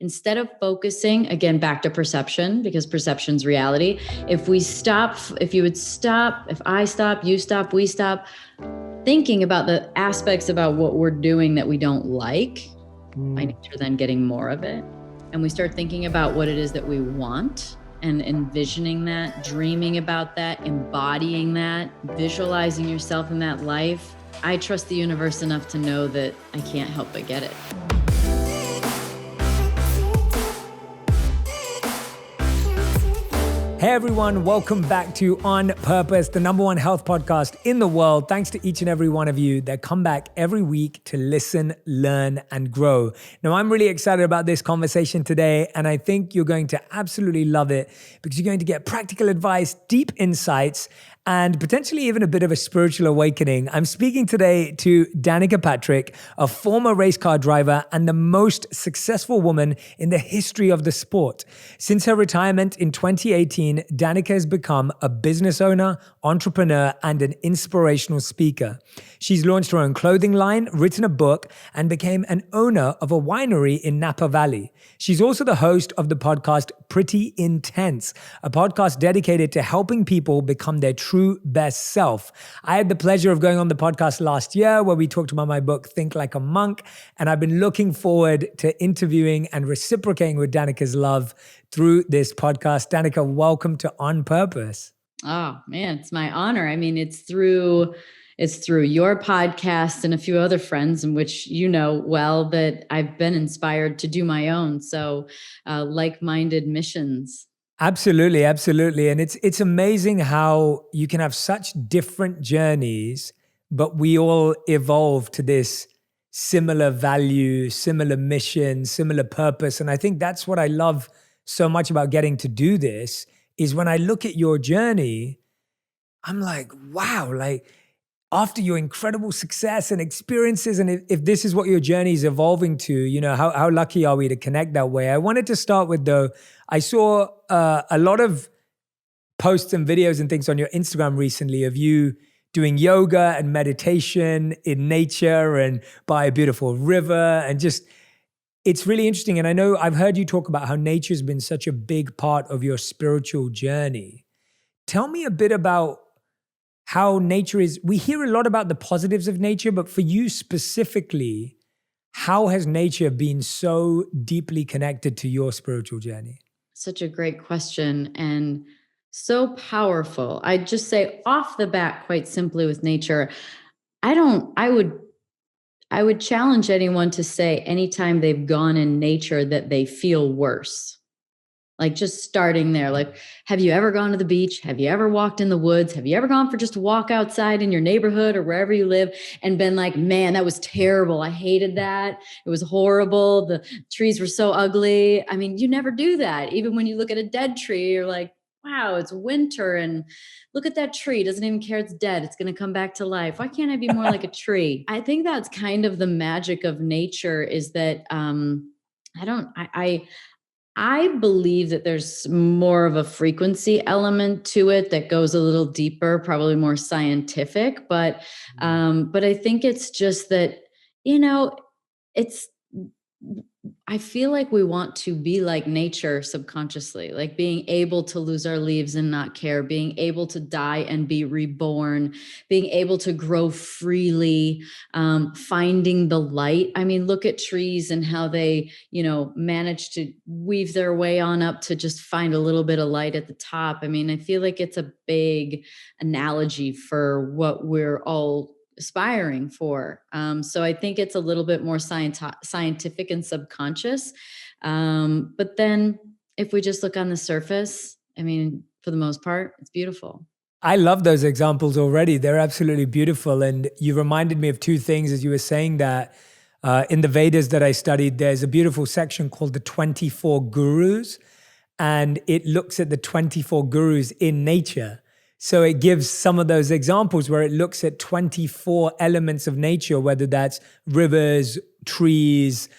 instead of focusing, again, back to perception, because perception's reality. If I stop, you stop, we stop thinking about the aspects about what we're doing that we don't like, by nature then getting more of it. And we start thinking about what it is that we want and envisioning that, dreaming about that, embodying that, visualizing yourself in that life. I trust the universe enough to know that I can't help but get it. Hey everyone, welcome back to On Purpose, the #1 health podcast in the world. Thanks to each and every one of you that come back every week to listen, learn, and grow. Now, I'm really excited about this conversation today, and I think you're going to absolutely love it because you're going to get practical advice, deep insights, and potentially even a bit of a spiritual awakening. I'm speaking today to Danica Patrick, a former race car driver and the most successful woman in the history of the sport. Since her retirement in 2018, Danica has become a business owner, entrepreneur, and an inspirational speaker. She's launched her own clothing line, written a book, and became an owner of a winery in Napa Valley. She's also the host of the podcast Pretty Intense, a podcast dedicated to helping people become their true best self. I had the pleasure of going on the podcast last year where we talked about my book, Think Like a Monk, and I've been looking forward to interviewing and reciprocating with Danica's love through this podcast. Danica, welcome to On Purpose. Oh man, it's my honor. I mean, it's through your podcast and a few other friends in which you know well that I've been inspired to do my own. So like-minded missions. Absolutely, absolutely. And it's amazing how you can have such different journeys, but we all evolve to this similar value, similar mission, similar purpose. And I think that's what I love so much about getting to do this is when I look at your journey, I'm like, wow, like after your incredible success and experiences, and if this is what your journey is evolving to, you know, how lucky are we to connect that way? I wanted to start with, though, I saw a lot of posts and videos and things on your Instagram recently of you doing yoga and meditation in nature and by a beautiful river, and just, it's really interesting. And I know I've heard you talk about how nature's been such a big part of your spiritual journey. Tell me a bit about how nature is. We hear a lot about the positives of nature, but for you specifically, how has nature been so deeply connected to your spiritual journey? Such a great question and so powerful. I'd just say off the bat, quite simply with nature, I would challenge anyone to say anytime they've gone in nature that they feel worse. Like just starting there, like, have you ever gone to the beach? Have you ever walked in the woods? Have you ever gone for just a walk outside in your neighborhood or wherever you live and been like, man, that was terrible. I hated that. It was horrible. The trees were so ugly. I mean, you never do that. Even when you look at a dead tree, you're like, wow, it's winter and look at that tree. It doesn't even care it's dead. It's going to come back to life. Why can't I be more like a tree? I think that's kind of the magic of nature is that I believe that there's more of a frequency element to it that goes a little deeper, probably more scientific. But I think it's just that, you know, I feel like we want to be like nature subconsciously, like being able to lose our leaves and not care, being able to die and be reborn, being able to grow freely, finding the light. I mean, look at trees and how they, you know, manage to weave their way on up to just find a little bit of light at the top. I mean, I feel like it's a big analogy for what we're all aspiring for. So I think it's a little bit more scientific and subconscious. But then if we just look on the surface, I mean, for the most part, it's beautiful. I love those examples already. They're absolutely beautiful. And you reminded me of two things as you were saying that. In the Vedas that I studied, there's a beautiful section called the 24 Gurus. And it looks at the 24 Gurus in nature. So it gives some of those examples where it looks at 24 elements of nature, whether that's rivers, trees,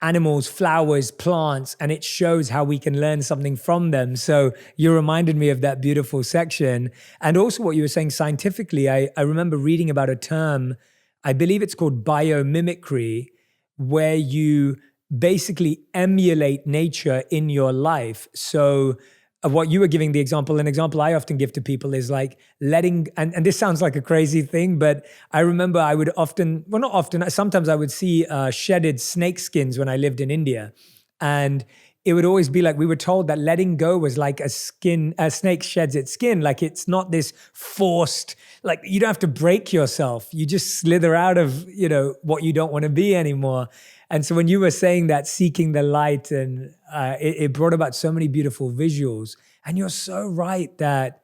animals, flowers, plants, and it shows how we can learn something from them. So you reminded me of that beautiful section. And also what you were saying scientifically, I remember reading about a term, I believe it's called biomimicry, where you basically emulate nature in your life. So what you were giving the example, an example I often give to people is like letting, and this sounds like a crazy thing, but I remember I would often, well, not often, sometimes I would see shedded snake skins when I lived in India. And it would always be like, we were told that letting go was like a snake sheds its skin. Like it's not this forced, like you don't have to break yourself. You just slither out of, what you don't want to be anymore. And so when you were saying that, seeking the light, and it brought about so many beautiful visuals. And you're so right that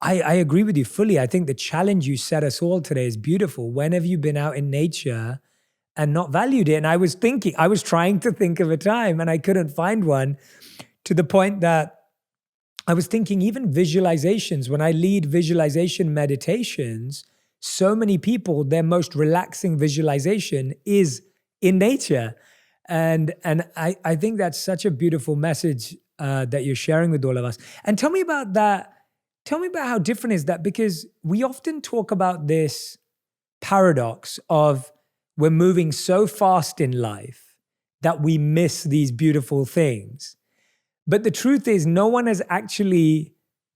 I agree with you fully. I think the challenge you set us all today is beautiful. When have you been out in nature and not valued it? And I was trying to think of a time and I couldn't find one, to the point that I was thinking even visualizations, when I lead visualization meditations, so many people, their most relaxing visualization is in nature. And I think that's such a beautiful message that you're sharing with all of us. And tell me about that. Tell me about how different is that? Because we often talk about this paradox of we're moving so fast in life that we miss these beautiful things. But the truth is, no one has actually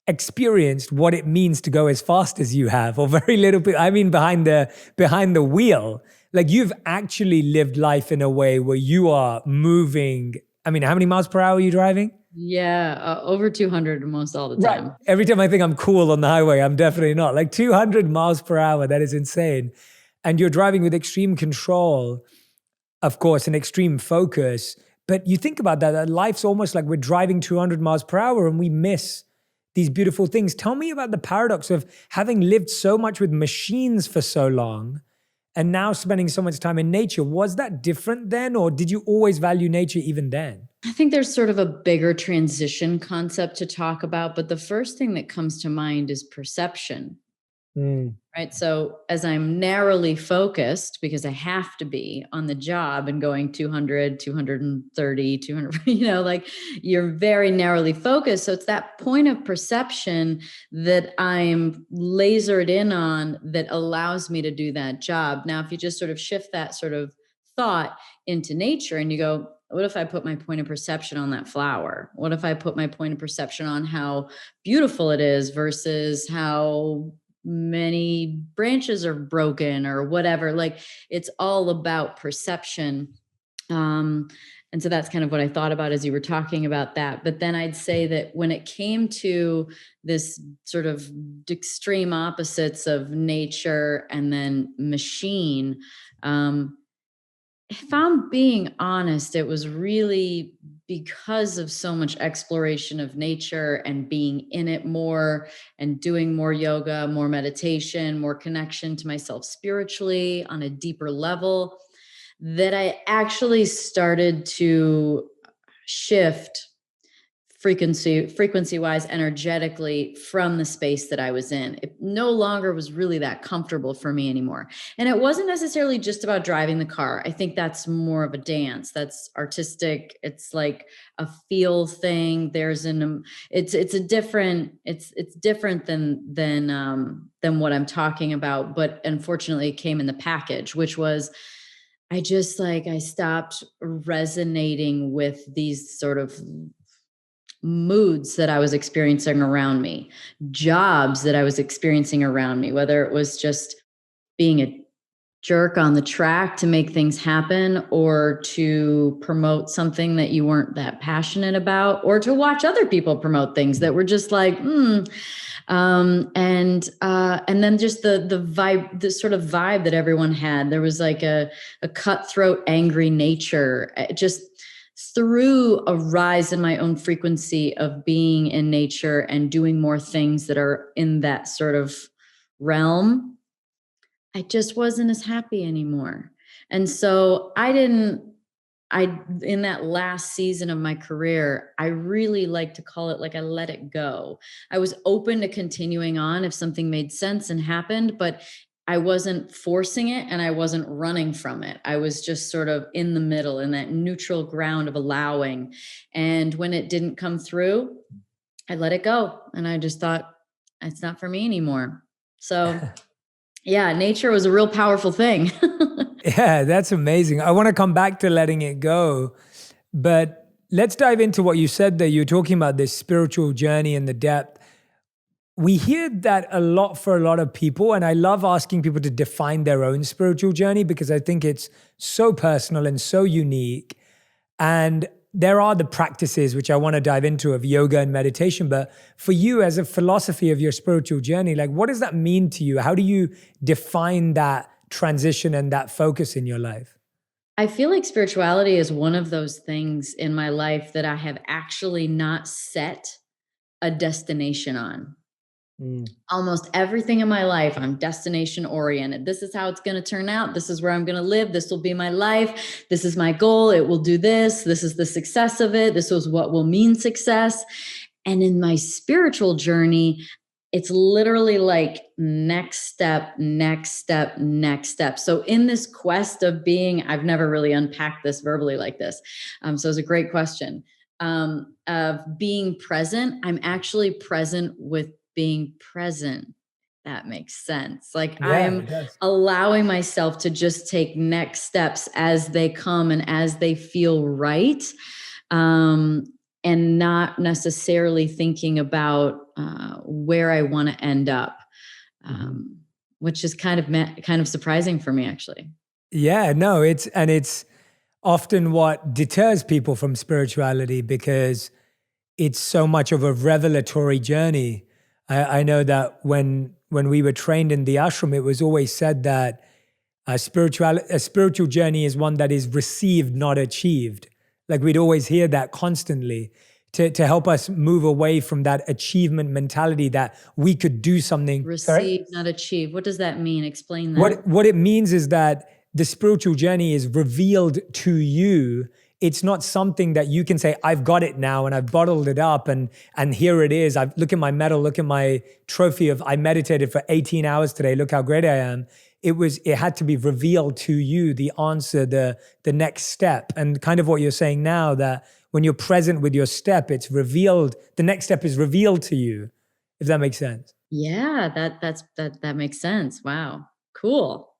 experienced what it means to go as fast as you have, or very little bit. I mean, behind the wheel, like you've actually lived life in a way where you are moving. I mean, how many miles per hour are you driving? Yeah, over 200 most all the time. Right. Every time I think I'm cool on the highway, I'm definitely not. Like 200 miles per hour, that is insane. And you're driving with extreme control, of course, and extreme focus. But you think about that life's almost like we're driving 200 miles per hour and we miss these beautiful things. Tell me about the paradox of having lived so much with machines for so long and now spending so much time in nature. Was that different then, or did you always value nature even then? I think there's sort of a bigger transition concept to talk about, but the first thing that comes to mind is perception. Right. So as I'm narrowly focused, because I have to be on the job and going 200, 230, 200, like you're very narrowly focused. So it's that point of perception that I'm lasered in on that allows me to do that job. Now, if you just sort of shift that sort of thought into nature and you go, what if I put my point of perception on that flower? What if I put my point of perception on how beautiful it is versus how many branches are broken or whatever? Like it's all about perception. And so that's kind of what I thought about as you were talking about that. But then I'd say that when it came to this sort of extreme opposites of nature and then machine, if I'm being honest, it was really because of so much exploration of nature and being in it more and doing more yoga, more meditation, more connection to myself spiritually on a deeper level, that I actually started to shift frequency wise, energetically from the space that I was in. It no longer was really that comfortable for me anymore. And it wasn't necessarily just about driving the car. I think that's more of a dance. That's artistic. It's like a feel thing. There's it's different than what I'm talking about. But unfortunately it came in the package, which was, I stopped resonating with these sort of moods that I was experiencing around me, jobs that I was experiencing around me, whether it was just being a jerk on the track to make things happen, or to promote something that you weren't that passionate about, or to watch other people promote things that were just like, and then just the vibe, the sort of vibe that everyone had. There was like a cutthroat, angry nature, just through a rise in my own frequency of being in nature and doing more things that are in that sort of realm. I just wasn't as happy anymore. And so in that last season of my career, I really like to call it like I let it go. I was open to continuing on if something made sense and happened, but I wasn't forcing it and I wasn't running from it. I was just sort of in the middle, in that neutral ground of allowing. And when it didn't come through, I let it go. And I just thought, it's not for me anymore. So yeah, nature was a real powerful thing. Yeah, that's amazing. I want to come back to letting it go, but let's dive into what you said there. You're talking about this spiritual journey and the depth. We hear that a lot for a lot of people, and I love asking people to define their own spiritual journey because I think it's so personal and so unique. And there are the practices which I want to dive into of yoga and meditation. But for you, as a philosophy of your spiritual journey, like what does that mean to you? How do you define that transition and that focus in your life? I feel like spirituality is one of those things in my life that I have actually not set a destination on. Mm. Almost everything in my life, I'm destination oriented. This is how it's going to turn out. This is where I'm going to live. This will be my life. This is my goal. It will do this. This is the success of it. This is what will mean success. And in my spiritual journey, it's literally like next step, next step, next step. So in this quest of being, I've never really unpacked this verbally like this. So it's a great question. Of being present, I'm actually present with being present. That makes sense. Like Yeah, I'm it does. allowing myself to just take next steps as they come and as they feel right. And not necessarily thinking about where I want to end up, which is kind of surprising for me, actually. Yeah, no, it's often what deters people from spirituality because it's so much of a revelatory journey. I know that when we were trained in the ashram, it was always said that a spiritual journey is one that is received, not achieved. Like we'd always hear that constantly to help us move away from that achievement mentality that we could do something. Receive, not achieve. What does that mean? Explain that. What it means is that the spiritual journey is revealed to you. It's not something that you can say, I've got it now and I've bottled it up and here it is. Look at my medal, look at my trophy of I meditated for 18 hours today. Look how great I am. It had to be revealed to you, the answer, the next step. And kind of what you're saying now, that when you're present with your step, it's revealed, the next step is revealed to you, if that makes sense. Yeah, that makes sense. Wow. Cool.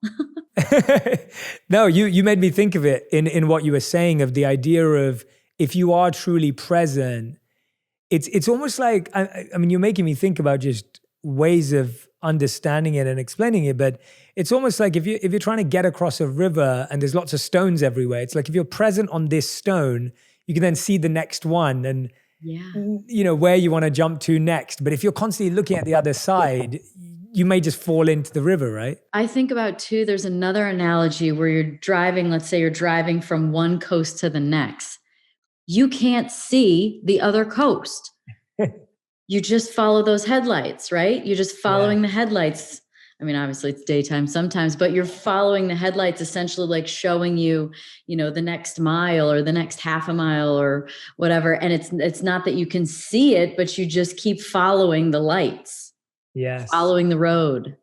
No, you made me think of it in what you were saying of the idea of if you are truly present, it's almost like, I mean, you're making me think about just ways of understanding it and explaining it, but it's almost like if you're trying to get across a river and there's lots of stones everywhere, it's like if you're present on this stone, you can then see the next one and where you want to jump to next. But if you're constantly looking at the other side, you may just fall into the river, right? I think about too, there's another analogy where you're driving, let's say you're driving from one coast to the next. You can't see the other coast. You just follow those headlights, right? You're just following the headlights. I mean, obviously it's daytime sometimes, but you're following the headlights, essentially like showing you, the next mile or the next half a mile or whatever. And it's not that you can see it, but you just keep following the lights. Yes. Following the road.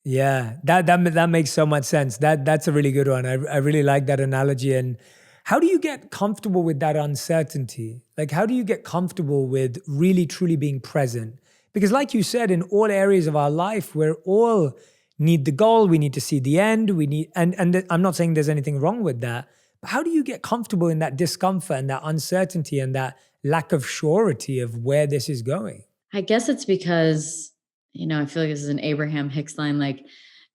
Yeah, that makes so much sense. That's a really good one. I really like that analogy. And how do you get comfortable with that uncertainty? Like, how do you get comfortable with really truly being present? Because like you said, in all areas of our life, we're all need the goal. We need to see the end. We need, and I'm not saying there's anything wrong with that, but how do you get comfortable in that discomfort and that uncertainty and that lack of surety of where this is going? I guess it's because, I feel like this is an Abraham Hicks line, like,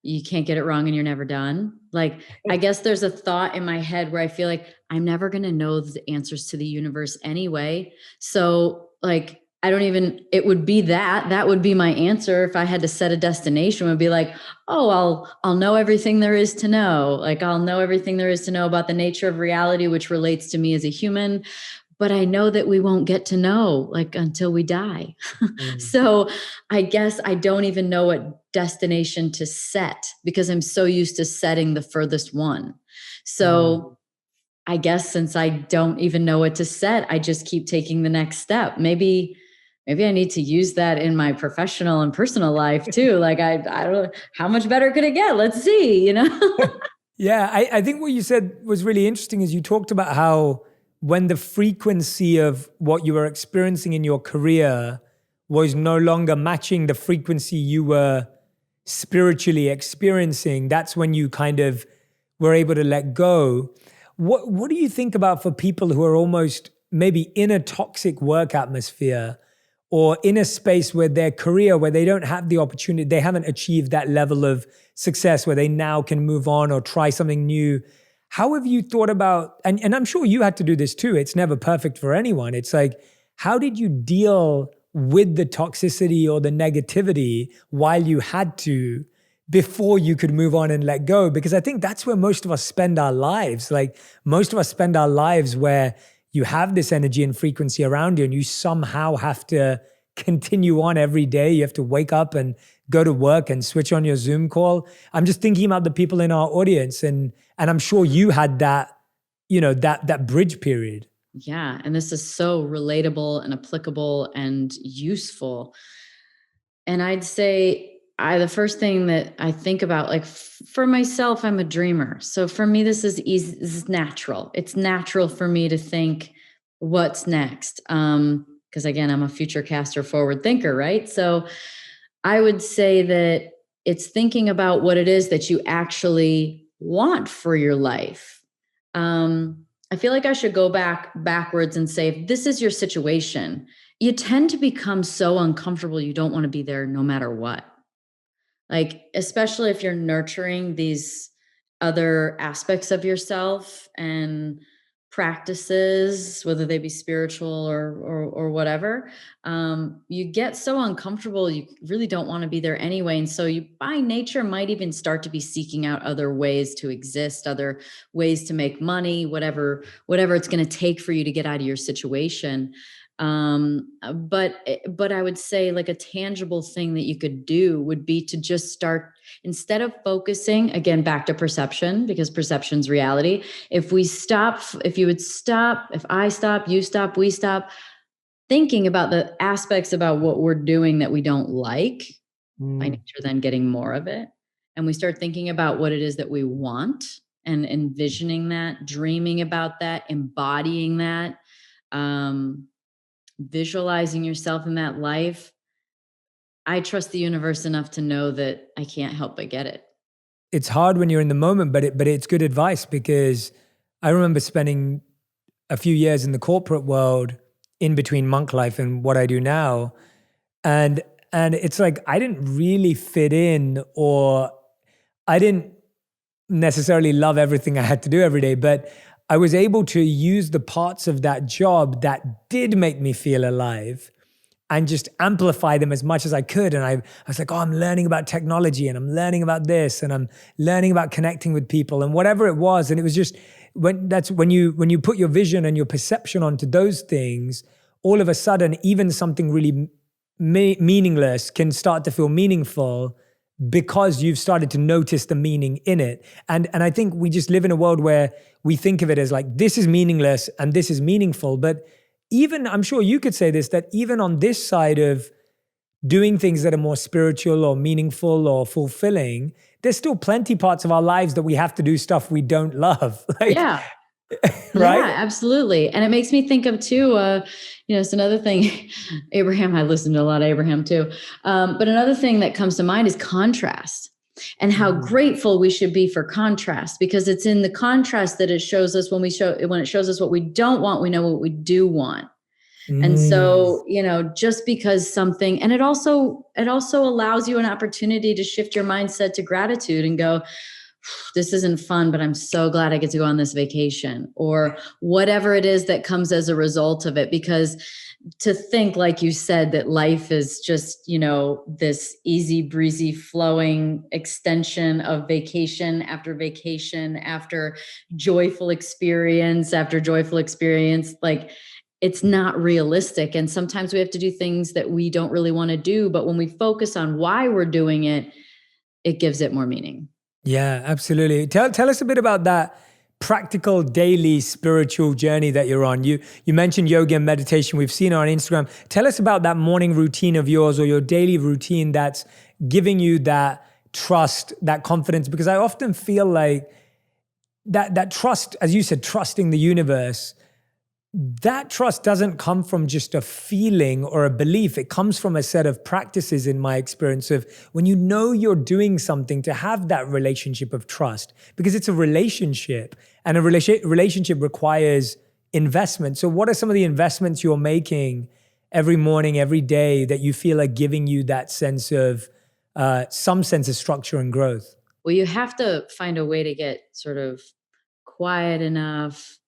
you can't get it wrong and you're never done. Like, I guess there's a thought in my head where I feel like I'm never going to know the answers to the universe anyway. So like, it would be that would be my answer. If I had to set a destination, would be like, oh, I'll know everything there is to know. Like, I'll know everything there is to know about the nature of reality, which relates to me as a human. But I know that we won't get to know like until we die. So I guess I don't even know what destination to set because I'm so used to setting the furthest one. So I guess since I don't even know what to set, I just keep taking the next step. Maybe I need to use that in my professional and personal life too. Like I don't know, how much better could it get? Let's see, Yeah, I think what you said was really interesting is you talked about how when the frequency of what you were experiencing in your career was no longer matching the frequency you were spiritually experiencing, that's when you kind of we're able to let go. What do you think about for people who are almost maybe in a toxic work atmosphere or in a space where their career, where they don't have the opportunity, they haven't achieved that level of success where they now can move on or try something new? How have you thought about, and I'm sure you had to do this too, it's never perfect for anyone. It's like, how did you deal with the toxicity or the negativity while you had to, before you could move on and let go? Because I think that's where most of us spend our lives. Like most of us spend our lives where you have this energy and frequency around you and you somehow have to continue on every day. You have to wake up and go to work and switch on your Zoom call. I'm just thinking about the people in our audience, and I'm sure you had that, that bridge period. Yeah. And this is so relatable and applicable and useful. And I'd say the first thing that I think about, like for myself, I'm a dreamer. So for me, this is easy. This is natural. It's natural for me to think what's next. Because again, I'm a future caster, forward thinker, right? So I would say that it's thinking about what it is that you actually want for your life. I feel like I should go backwards and say, if this is your situation, you tend to become so uncomfortable, you don't want to be there no matter what. Like, especially if you're nurturing these other aspects of yourself and practices, whether they be spiritual or whatever, you get so uncomfortable, you really don't want to be there anyway. And so you, by nature, might even start to be seeking out other ways to exist, other ways to make money, whatever it's going to take for you to get out of your situation. But I would say, like, a tangible thing that you could do would be to just start, instead of focusing, again, back to perception, because perception's reality. If I stop, you stop, we stop thinking about the aspects about what we're doing that we don't like, by nature, then getting more of it. And we start thinking about what it is that we want and envisioning that, dreaming about that, embodying that, visualizing yourself in that life. I trust the universe enough to know that I can't help but get it. It's hard when you're in the moment, but it's good advice, because I remember spending a few years in the corporate world in between monk life and what I do now. And it's like, I didn't really fit in, or I didn't necessarily love everything I had to do every day, but I was able to use the parts of that job that did make me feel alive and just amplify them as much as I could. And I was like, oh, I'm learning about technology, and I'm learning about this, and I'm learning about connecting with people, and whatever it was. And it was just, when you put your vision and your perception onto those things, all of a sudden, even something really meaningless can start to feel meaningful, because you've started to notice the meaning in it. And I think we just live in a world where we think of it as like, this is meaningless and this is meaningful. But even, I'm sure you could say this, that even on this side of doing things that are more spiritual or meaningful or fulfilling, there's still plenty parts of our lives that we have to do stuff we don't love. Like, yeah. Right? Yeah, absolutely. And it makes me think of too, it's another thing, Abraham, I listen to a lot of Abraham too. But another thing that comes to mind is contrast, and how grateful we should be for contrast, because it's in the contrast that it shows us, when it shows us what we don't want, we know what we do want. And so, just because something, and it also allows you an opportunity to shift your mindset to gratitude and go, this isn't fun, but I'm so glad I get to go on this vacation, or whatever it is that comes as a result of it. Because to think, like you said, that life is just, this easy breezy flowing extension of vacation after joyful experience after joyful experience, like, it's not realistic. And sometimes we have to do things that we don't really want to do, but when we focus on why we're doing it, it gives it more meaning. Yeah, absolutely. Tell us a bit about that practical daily spiritual journey that you're on. You mentioned yoga and meditation. We've seen it on Instagram. Tell us about that morning routine of yours, or your daily routine that's giving you that trust, that confidence, because I often feel like that trust, as you said, trusting the universe, that trust doesn't come from just a feeling or a belief. It comes from a set of practices, in my experience, of when you know you're doing something, to have that relationship of trust, because it's a relationship, and a relationship requires investment. So what are some of the investments you're making every morning, every day, that you feel are giving you that sense of some sense of structure and growth? Well, you have to find a way to get sort of quiet enough,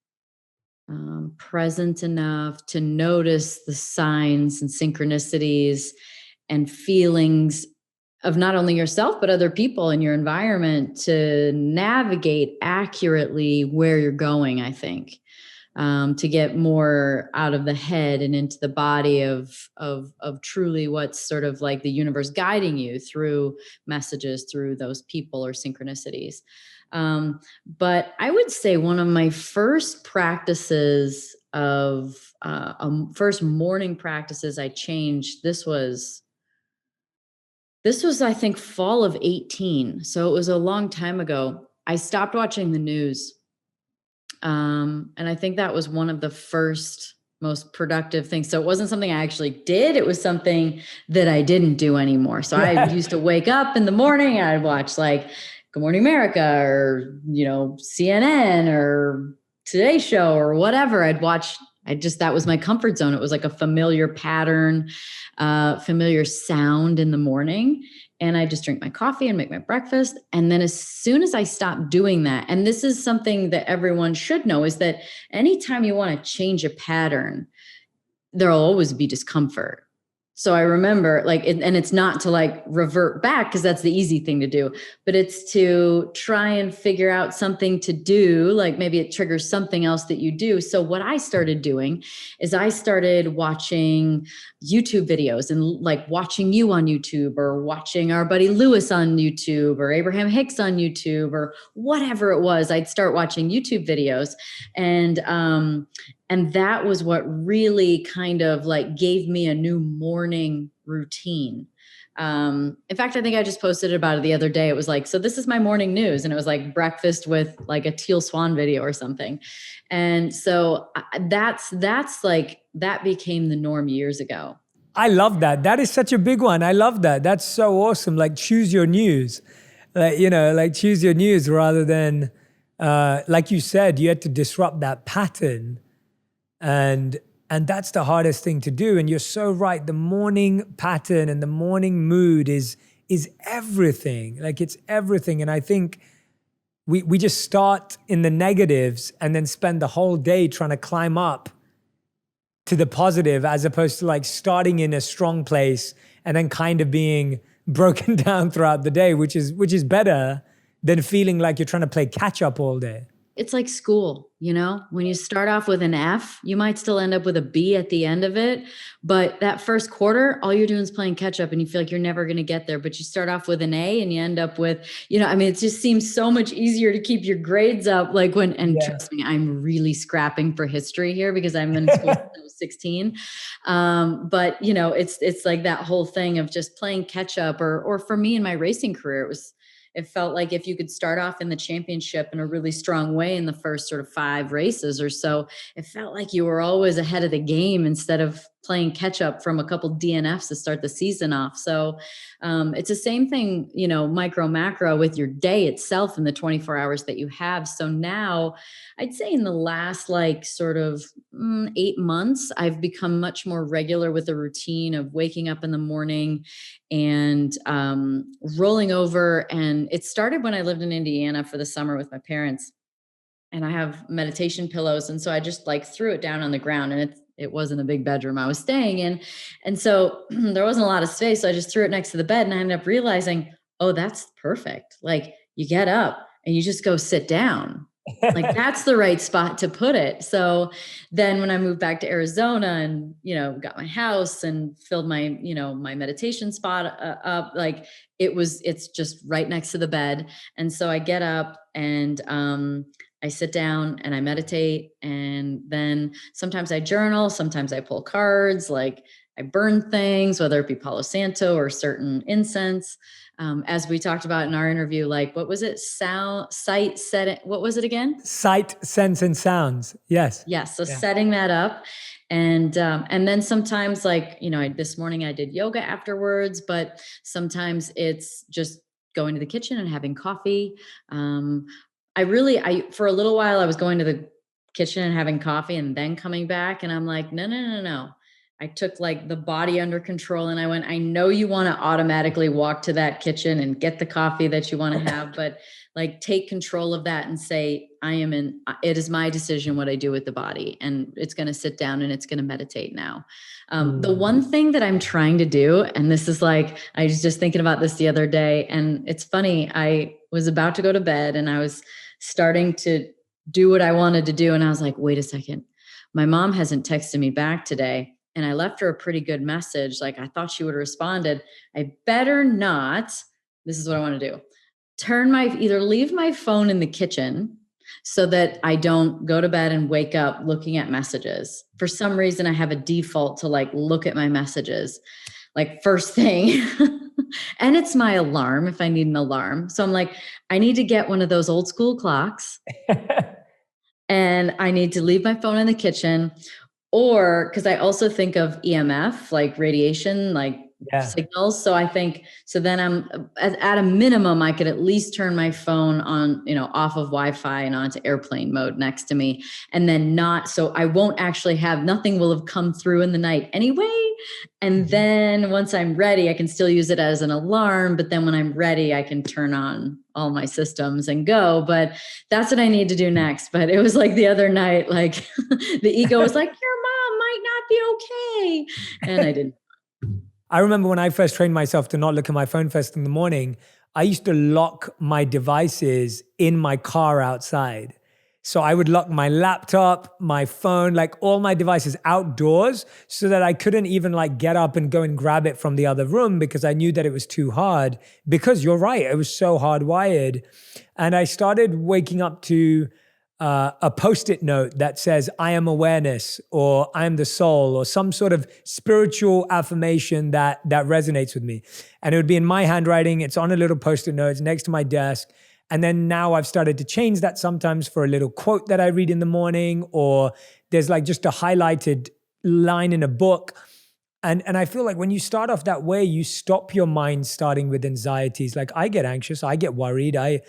present enough to notice the signs and synchronicities and feelings of not only yourself, but other people in your environment to navigate accurately where you're going, I think. To get more out of the head and into the body of truly what's sort of like the universe guiding you through messages, through those people or synchronicities. But I would say one of my first practices first morning practices I changed. This was I think fall of 18, so it was a long time ago. I stopped watching the news. And I think that was one of the first most productive things. So it wasn't something I actually did. It was something that I didn't do anymore. So I used to wake up in the morning and I'd watch like Good Morning America or, CNN or Today Show or whatever. That was my comfort zone. It was like a familiar pattern, familiar sound in the morning. And I just drink my coffee and make my breakfast. And then as soon as I stopped doing that, and this is something that everyone should know, is that anytime you want to change a pattern, there'll always be discomfort. So I remember and it's not to like revert back because that's the easy thing to do, but it's to try and figure out something to do. Like maybe it triggers something else that you do. So what I started doing is I started watching YouTube videos and like watching you on YouTube or watching our buddy Lewis on YouTube or Abraham Hicks on YouTube or whatever it was. I'd start watching YouTube videos and that was what really kind of like gave me a new morning routine. In fact, I think I just posted about it the other day. It was like, so this is my morning news. And it was like breakfast with like a teal swan video or something. And so that's like, that became the norm years ago. I love that. That is such a big one. I love that. That's so awesome. Like choose your news, like choose your news rather than, like you said, you had to disrupt that pattern. And that's the hardest thing to do. And you're so right. The morning pattern and the morning mood is everything. Like it's everything. And I think we just start in the negatives and then spend the whole day trying to climb up to the positive, as opposed to like starting in a strong place and then kind of being broken down throughout the day, which is better than feeling like you're trying to play catch up all day. It's like school, when you start off with an F, you might still end up with a B at the end of it. But that first quarter, all you're doing is playing catch up and you feel like you're never going to get there. But you start off with an A and you end up with, it just seems so much easier to keep your grades up. Trust me, I'm really scrapping for history here because I've been in school since I was 16. But it's like that whole thing of just playing catch up or for me in my racing career, it felt like if you could start off in the championship in a really strong way in the first sort of 5 races or so, it felt like you were always ahead of the game instead of playing catch up from a couple DNFs to start the season off. So it's the same thing, micro macro with your day itself in the 24 hours that you have. So now I'd say in the last 8 months, I've become much more regular with the routine of waking up in the morning and rolling over. And it started when I lived in Indiana for the summer with my parents. And I have meditation pillows. And so I just threw it down on the ground, and it wasn't a big bedroom I was staying in. And so there wasn't a lot of space. So I just threw it next to the bed, and I ended up realizing, oh, that's perfect. Like you get up and you just go sit down. Like that's the right spot to put it. So then when I moved back to Arizona and, got my house and filled my, my meditation spot up, it's just right next to the bed. And so I get up and, I sit down and I meditate, and then sometimes I journal, sometimes I pull cards. I burn things, whether it be Palo Santo or certain incense. As we talked about in our interview, like, what was it? Sight, set, what was it again? Sight, sense, and sounds. Yes. Yes. So setting that up. And then sometimes, like, this morning I did yoga afterwards, but sometimes it's just going to the kitchen and having coffee. For a little while, I was going to the kitchen and having coffee and then coming back. And I'm like, no. I took like the body under control and I went, I know you want to automatically walk to that kitchen and get the coffee that you want to have, but like take control of that and say, it is my decision what I do with the body, and it's going to sit down and it's going to meditate now. The one thing that I'm trying to do, and this is like, I was just thinking about this the other day, and it's funny, I was about to go to bed and I was starting to do what I wanted to do. And I was like, wait a second, my mom hasn't texted me back today. And I left her a pretty good message. Like, I thought she would have responded. I better not. This is what I want to do. Either leave my phone in the kitchen so that I don't go to bed and wake up looking at messages. For some reason, I have a default to like look at my messages like first thing. And it's my alarm if I need an alarm. So I'm like, I need to get one of those old school clocks. And I need to leave my phone in the kitchen. Or because I also think of EMF, like radiation, like signals. So I think, so then I'm at a minimum, I could at least turn my phone on, off of Wi-Fi and onto airplane mode next to me. And then so I won't actually nothing will have come through in the night anyway. And then once I'm ready, I can still use it as an alarm. But then when I'm ready, I can turn on all my systems and go. But that's what I need to do next. But it was like the other night, like the ego was like, your mom might not be okay. And I didn't. I remember when I first trained myself to not look at my phone first in the morning, I used to lock my devices in my car outside. So I would lock my laptop, my phone, like all my devices outdoors so that I couldn't even like get up and go and grab it from the other room because I knew that it was too hard. Because you're right, it was so hardwired. And I started waking up to a Post-it note that says, I am awareness, or I am the soul, or some sort of spiritual affirmation that resonates with me. And it would be in my handwriting. It's on a little Post-it note. It's next to my desk. And then now I've started to change that sometimes for a little quote that I read in the morning, or there's like just a highlighted line in a book. And I feel like when you start off that way, you stop your mind starting with anxieties. Like I get anxious, I get worried. I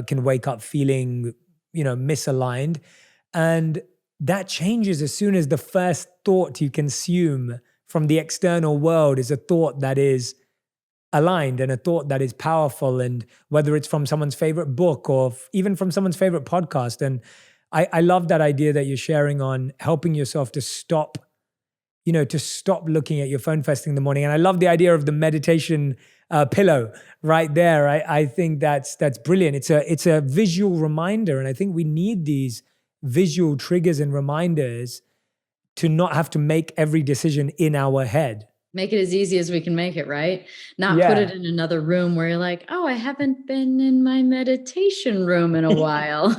can wake up feeling, misaligned. And that changes as soon as the first thought you consume from the external world is a thought that is aligned and a thought that is powerful. And whether it's from someone's favorite book or even from someone's favorite podcast. And I love that idea that you're sharing on helping yourself to stop looking at your phone first thing in the morning. And I love the idea of the meditation pillow right there. I think that's brilliant. It's a visual reminder. And I think we need these visual triggers and reminders to not have to make every decision in our head. Make it as easy as we can make it, right? Not put it in another room where you're like, oh, I haven't been in my meditation room in a while.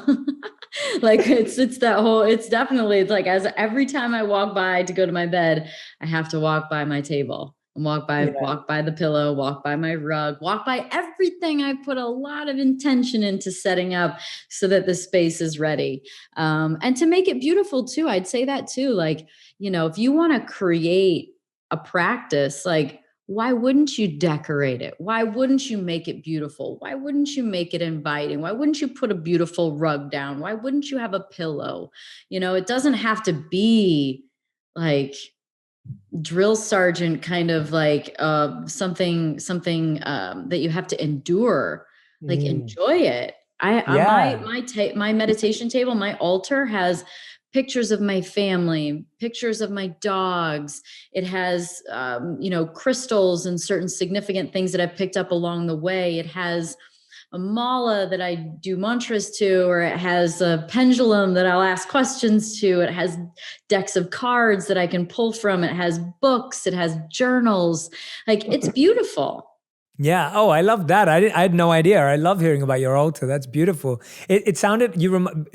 Like it's definitely like as every time I walk by to go to my bed, I have to walk by my table and walk by the pillow, walk by my rug, walk by everything. I put a lot of intention into setting up so that the space is ready. And to make it beautiful too. I'd say that too. Like, if you want to create a practice, like, why wouldn't you decorate it? Why wouldn't you make it beautiful? Why wouldn't you make it inviting? Why wouldn't you put a beautiful rug down? Why wouldn't you have a pillow? It doesn't have to be like drill sergeant kind of like something that you have to endure. Like enjoy it. My meditation table, my altar has pictures of my family, pictures of my dogs. It has, crystals and certain significant things that I've picked up along the way. It has a mala that I do mantras to, or it has a pendulum that I'll ask questions to. It has decks of cards that I can pull from. It has books. It has journals. Like, it's beautiful. Yeah. Oh, I love that. I had no idea. I love hearing about your altar. That's beautiful. It sounded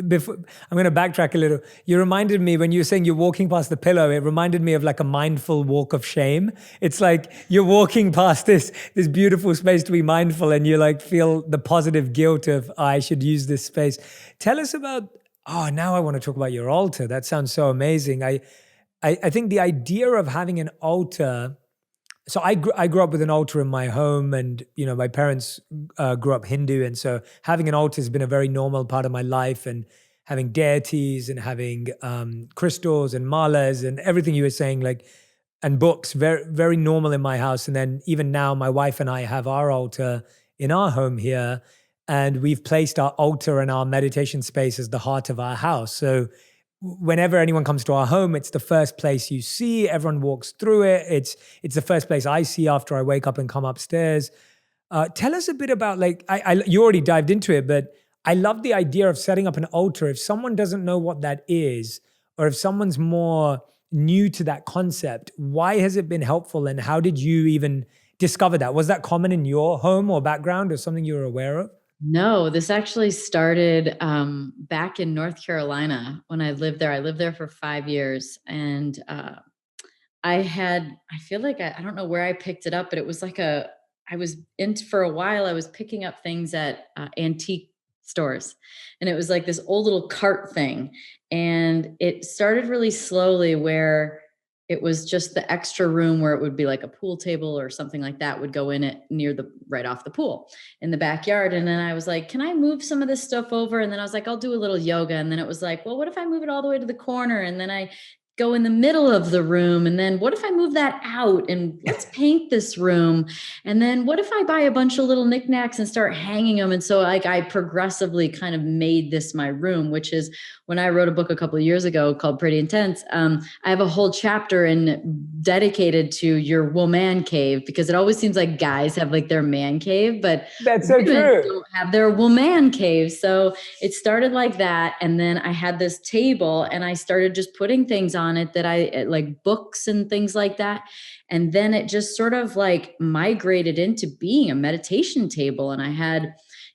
before. I'm going to backtrack a little. You reminded me when you were saying you're walking past the pillow. It reminded me of like a mindful walk of shame. It's like you're walking past this beautiful space to be mindful, and you like feel the positive guilt of, "Oh, I should use this space." Tell us about. Oh, now I want to talk about your altar. That sounds so amazing. I think the idea of having an altar. So I grew up with an altar in my home, and my parents grew up Hindu, and so having an altar has been a very normal part of my life, and having deities and having crystals and malas and everything you were saying, like, and books, very very normal in my house. And then even now, my wife and I have our altar in our home here, and we've placed our altar and our meditation space as the heart of our house. So whenever anyone comes to our home, it's the first place you see. Everyone walks through it. It's the first place I see after I wake up and come upstairs. Tell us a bit about, like, you already dived into it, but I love the idea of setting up an altar. If someone doesn't know what that is, or if someone's more new to that concept, why has it been helpful, and how did you even discover that? Was that common in your home or background, or something you were aware of? No, this actually started back in North Carolina when I lived there. I lived there for 5 years, and I feel like I don't know where I picked it up, but it was like I was into for a while. I was picking up things at antique stores, and it was like this old little cart thing. And it started really slowly, where it was just the extra room where it would be like a pool table or something like that would go in it near the right off the pool in the backyard. And then I was like, can I move some of this stuff over? And then I was like, I'll do a little yoga. And then it was like, well, what if I move it all the way to the corner? And then I go in the middle of the room. And then what if I move that out and let's paint this room? And then what if I buy a bunch of little knickknacks and start hanging them? And so like I progressively kind of made this my room, which is when I wrote a book a couple of years ago called Pretty Intense. I have a whole chapter dedicated to your woman cave, because it always seems like guys have like their man cave, but That's so women true. don't have their woman cave. So it started like that. And then I had this table and I started just putting things on it that I like, books and things like that. And then it just sort of like migrated into being a meditation table. And I had,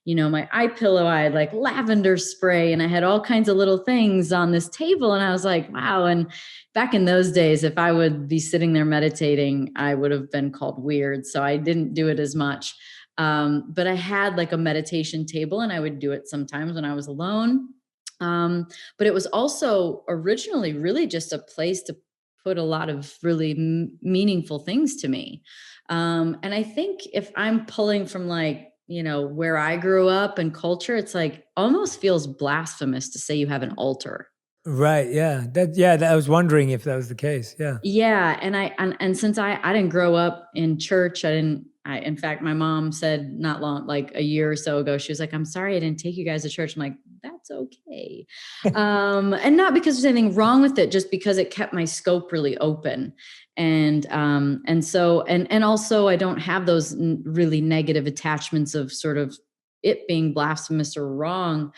my eye pillow, I had like lavender spray, and I had all kinds of little things on this table. And I was like, wow. And back in those days, if I would be sitting there meditating, I would have been called weird. So I didn't do it as much. But I had like a meditation table, and I would do it sometimes when I was alone. But it was also originally really just a place to put a lot of really meaningful things to me. And I think if I'm pulling from like, where I grew up and culture, it's like almost feels blasphemous to say you have an altar. Right. Yeah. I was wondering if that was the case. Yeah. Yeah, and since I didn't grow up in church, in fact, my mom said not long, like a year or so ago, she was like, I'm sorry I didn't take you guys to church. I'm like, that's okay. And not because there's anything wrong with it, just because it kept my scope really open. And also I don't have those really negative attachments of sort of it being blasphemous or wrong.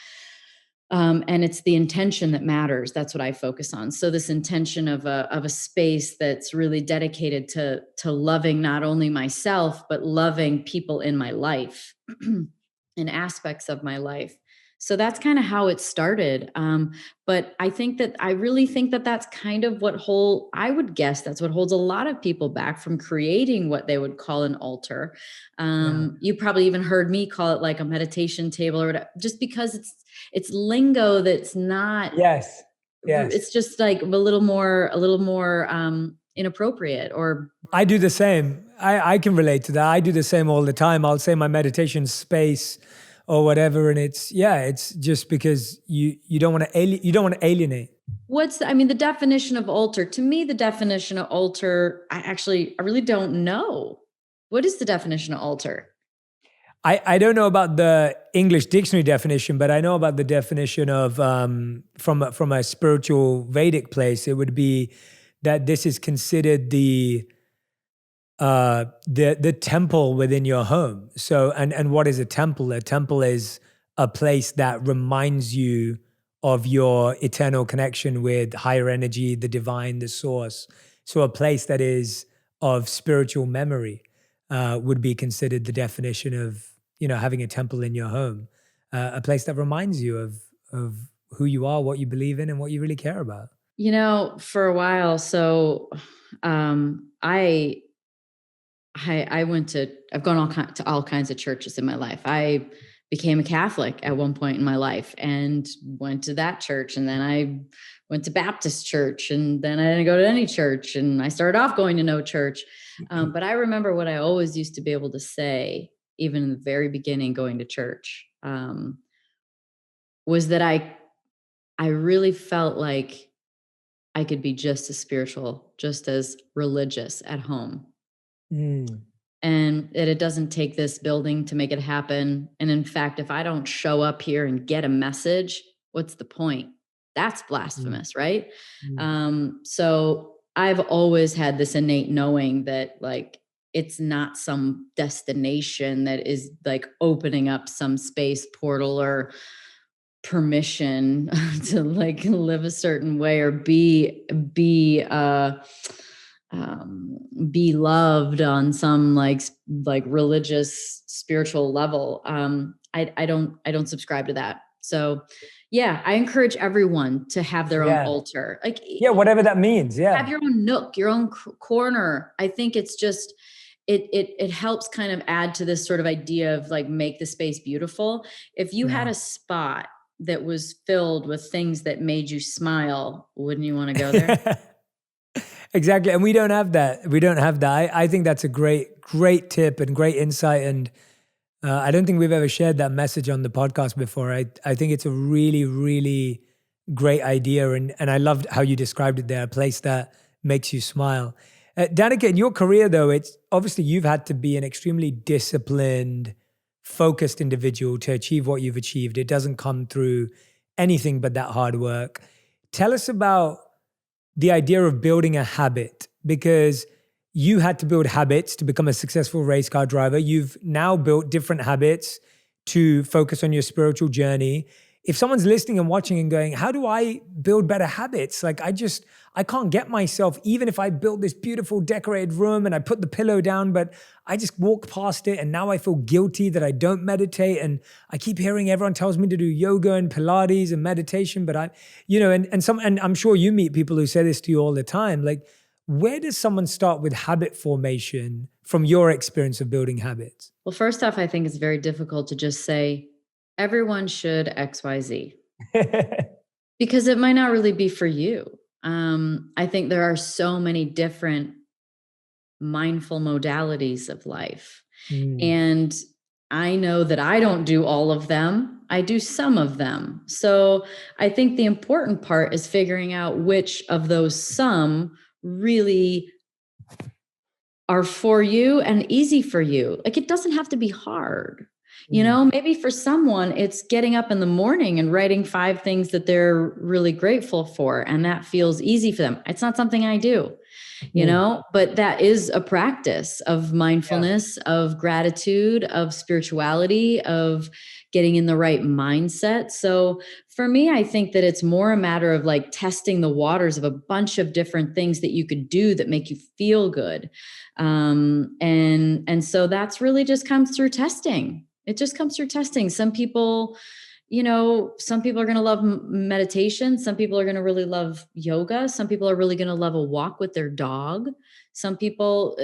And it's the intention that matters. That's what I focus on. So this intention of a space that's really dedicated to loving not only myself, but loving people in my life and aspects of my life. So that's kind of how it started. But I really think that that's kind of I would guess that's what holds a lot of people back from creating what they would call an altar. Yeah. You probably even heard me call it like a meditation table or whatever, just because it's lingo that's not, Yes. Yes. it's just like a little more inappropriate or I do the same. I can relate to that. I do the same all the time. I'll say my meditation space or whatever. And it's just because you don't want to alienate. the definition of altar. To me, the definition of altar, I really don't know. What is the definition of altar? I don't know about the English dictionary definition, but I know about the definition of from a spiritual Vedic place. It would be that this is considered the temple within your home. So and what is a temple? A temple is a place that reminds you of your eternal connection with higher energy, the divine, the source. So a place that is of spiritual memory. would be considered the definition of, having a temple in your home, a place that reminds you of who you are, what you believe in, and what you really care about. For a while, so I I've gone to all kinds of churches in my life. I became a Catholic at one point in my life and went to that church. And then I went to Baptist church, and then I didn't go to any church, and I started off going to no church. But I remember what I always used to be able to say, even in the very beginning, going to church, was that I really felt like I could be just as spiritual, just as religious at home. Mm. And that it doesn't take this building to make it happen. And in fact, if I don't show up here and get a message, what's the point? That's blasphemous, right? So I've always had this innate knowing that, like, it's not some destination that is like opening up some space portal or permission to like live a certain way or be loved on some like religious spiritual level. I don't subscribe to that. So yeah, I encourage everyone to have their own altar, like whatever that means. Have your own nook, your own corner. I think it's just it helps kind of add to this sort of idea of like, make the space beautiful. If you had a spot that was filled with things that made you smile, wouldn't you want to go there? Exactly. And we don't have that. I think that's a great tip and great insight. And I don't think we've ever shared that message on the podcast before. I think it's a really, really great idea. And I loved how you described it there, a place that makes you smile. Danica, in your career though, it's obviously you've had to be an extremely disciplined, focused individual to achieve what you've achieved. It doesn't come through anything but that hard work. Tell us about the idea of building a habit, because you had to build habits to become a successful race car driver. You've now built different habits to focus on your spiritual journey. If someone's listening and watching and going, how do I build better habits? Like I can't get myself, even if I built this beautiful decorated room and I put the pillow down, but I just walk past it and now I feel guilty that I don't meditate. And I keep hearing everyone tells me to do yoga and Pilates and meditation, but and I'm sure you meet people who say this to you all the time. Like, where does someone start with habit formation from your experience of building habits? Well, first off, I think it's very difficult to just say, everyone should XYZ because it might not really be for you. I think there are so many different mindful modalities of life. And I know that I don't do all of them. I do some of them. So I think the important part is figuring out which of those some really are for you and easy for you. Like, it doesn't have to be hard. Maybe for someone, it's getting up in the morning and writing 5 things that they're really grateful for. And that feels easy for them. It's not something I do, but that is a practice of mindfulness, of gratitude, of spirituality, of getting in the right mindset. So for me, I think that it's more a matter of like testing the waters of a bunch of different things that you could do that make you feel good. And so that's really just comes through testing. It just comes through testing. Some people are going to love meditation. Some people are going to really love yoga. Some people are really going to love a walk with their dog. Some people,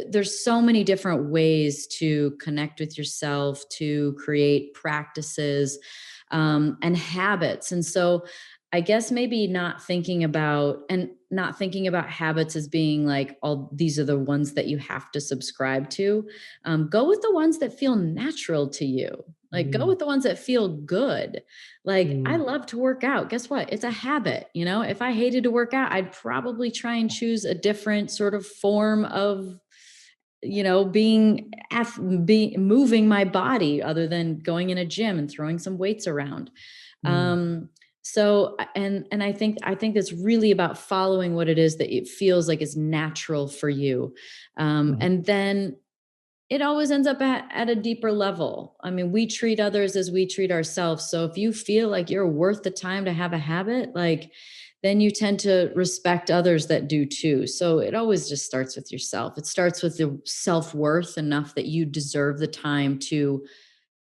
there's so many different ways to connect with yourself, to create practices, and habits. And so I guess maybe not thinking about habits as being like, all these are the ones that you have to subscribe to. Go with the ones that feel natural to you. Like, go with the ones that feel good. Like, I love to work out. Guess what? It's a habit. If I hated to work out, I'd probably try and choose a different sort of form of, moving my body other than going in a gym and throwing some weights around. So, and I think it's really about following what it is that it feels like is natural for you. And then it always ends up at a deeper level. I mean, we treat others as we treat ourselves. So if you feel like you're worth the time to have a habit, like, then you tend to respect others that do too. So it always just starts with yourself. It starts with the self-worth enough that you deserve the time to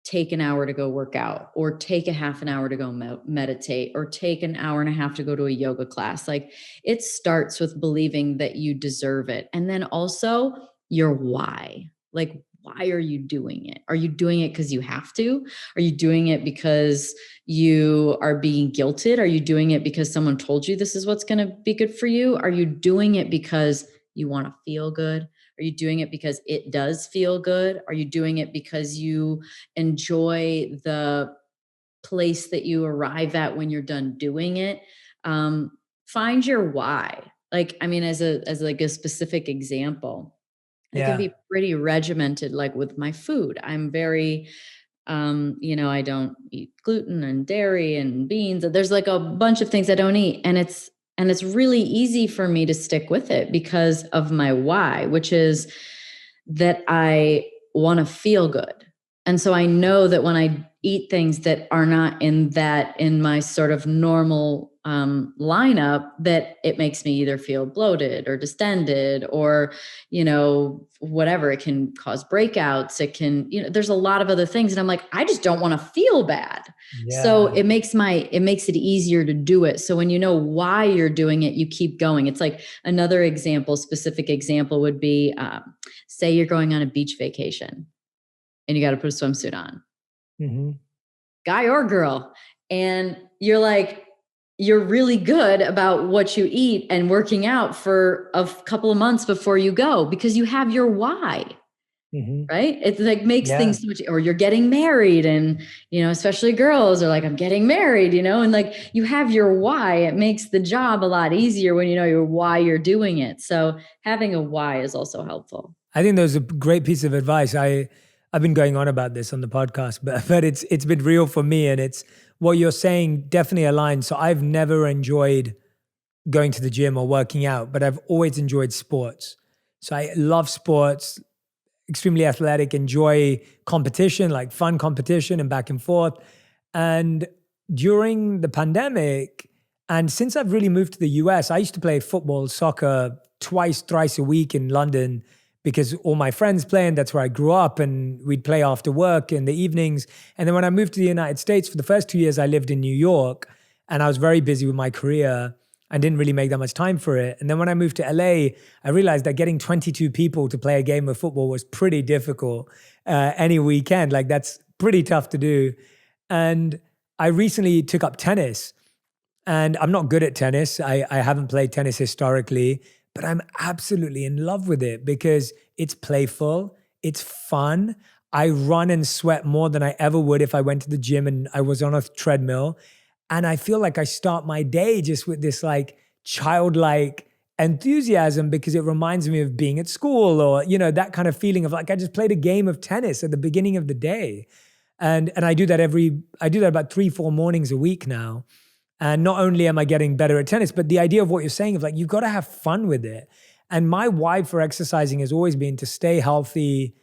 take an hour to go work out, or take a half an hour to go meditate, or take an hour and a half to go to a yoga class. Like, it starts with believing that you deserve it. And then also your why. Like, why are you doing it? Are you doing it because you have to? Are you doing it because you are being guilted? Are you doing it because someone told you this is what's going to be good for you? Are you doing it because you want to feel good? Are you doing it because it does feel good? Are you doing it because you enjoy the place that you arrive at when you're done doing it? Find your why. Like, I mean, as like a specific example, I can Yeah. be pretty regimented, like with my food. I'm very, I don't eat gluten and dairy and beans. There's like a bunch of things I don't eat. And it's really easy for me to stick with it because of my why, which is that I want to feel good. And so I know that when I eat things that are not in my sort of normal lineup, that it makes me either feel bloated or distended, or, whatever. It can cause breakouts. It can, there's a lot of other things. And I'm like, I just don't want to feel bad. So Yeah. it makes it easier to do it. So when you know why you're doing it, you keep going. It's like another specific example would be, say you're going on a beach vacation and you got to put a swimsuit on, Mm-hmm. guy or girl. And you're really good about what you eat and working out for a couple of months before you go, because you have your why, Mm-hmm. right? It like makes Yeah. things so much, or you're getting married, and, especially girls are like, I'm getting married, and like, you have your why. It makes the job a lot easier when you know your why you're doing it. So having a why is also helpful. I think that was a great piece of advice. I've been going on about this on the podcast, but it's been real for me, and it's what you're saying definitely aligns. So I've never enjoyed going to the gym or working out, but I've always enjoyed sports. So I love sports, extremely athletic, enjoy competition, like fun competition and back and forth. And during the pandemic, and since I've really moved to the US, I used to play football, soccer twice, thrice a week in London because all my friends play, and that's where I grew up, and we'd play after work in the evenings. And then when I moved to the United States, for the first 2 years, I lived in New York, and I was very busy with my career and didn't really make that much time for it. And then when I moved to LA, I realized that getting 22 people to play a game of football was pretty difficult any weekend. Like, that's pretty tough to do. And I recently took up tennis, and I'm not good at tennis. I haven't played tennis historically, but I'm absolutely in love with it because it's playful, it's fun. I run and sweat more than I ever would if I went to the gym and I was on a treadmill. And I feel like I start my day just with this like childlike enthusiasm because it reminds me of being at school, or, that kind of feeling of like, I just played a game of tennis at the beginning of the day. And I do that about 3-4 mornings a week now. And not only am I getting better at tennis, but the idea of what you're saying of like, you've got to have fun with it. And my why for exercising has always been to stay healthy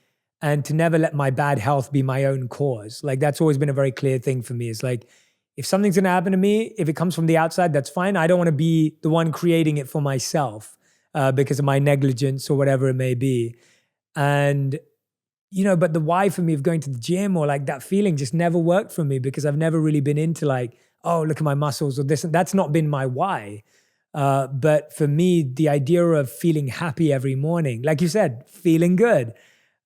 and to never let my bad health be my own cause. Like, that's always been a very clear thing for me. It's like, if something's going to happen to me, if it comes from the outside, that's fine. I don't want to be the one creating it for myself because of my negligence or whatever it may be. And, but the why for me of going to the gym or like that feeling just never worked for me because I've never really been into like, oh, look at my muscles or this. That's not been my why. But for me, the idea of feeling happy every morning, like you said, feeling good,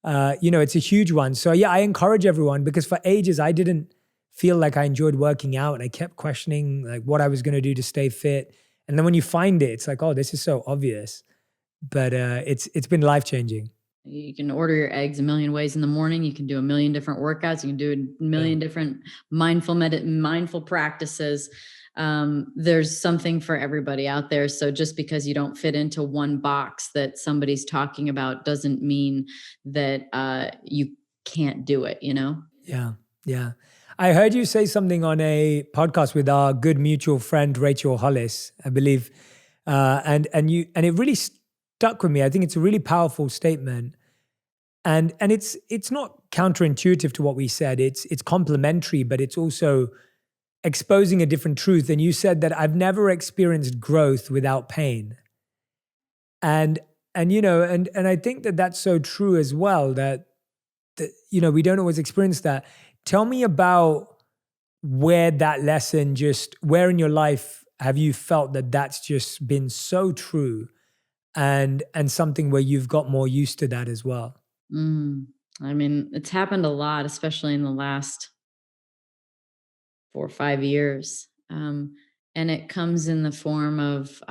it's a huge one. So yeah, I encourage everyone because for ages, I didn't feel like I enjoyed working out, and I kept questioning like what I was going to do to stay fit. And then when you find it, it's like, oh, this is so obvious. But it's been life-changing. You can order your eggs a million ways in the morning. You can do a million different workouts. You can do a million different mindful practices. There's something for everybody out there. So just because you don't fit into one box that somebody's talking about doesn't mean that you can't do it, Yeah. Yeah. I heard you say something on a podcast with our good mutual friend, Rachel Hollis, I believe. And it really stuck with me. I think it's a really powerful statement. And it's not counterintuitive to what we said. It's complementary, but it's also exposing a different truth. And you said that I've never experienced growth without pain. And and I think that that's so true as well, that we don't always experience that. Tell me about where that lesson, just where in your life have you felt that that's just been so true, and something where you've got more used to that as well? Mm. I mean, it's happened a lot, especially in the last 4 or 5 years. And it comes in the form of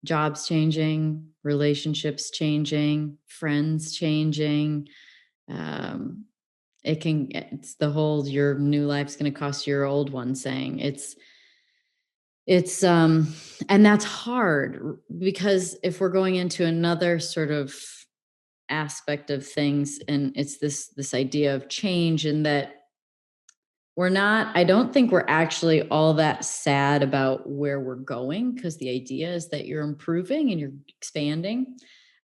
jobs changing, relationships changing, friends changing. Um, it's the whole your new life's going to cost your old one saying. It's and that's hard because if we're going into another sort of aspect of things, and it's this idea of change, and that I don't think we're actually all that sad about where we're going, because the idea is that you're improving and you're expanding.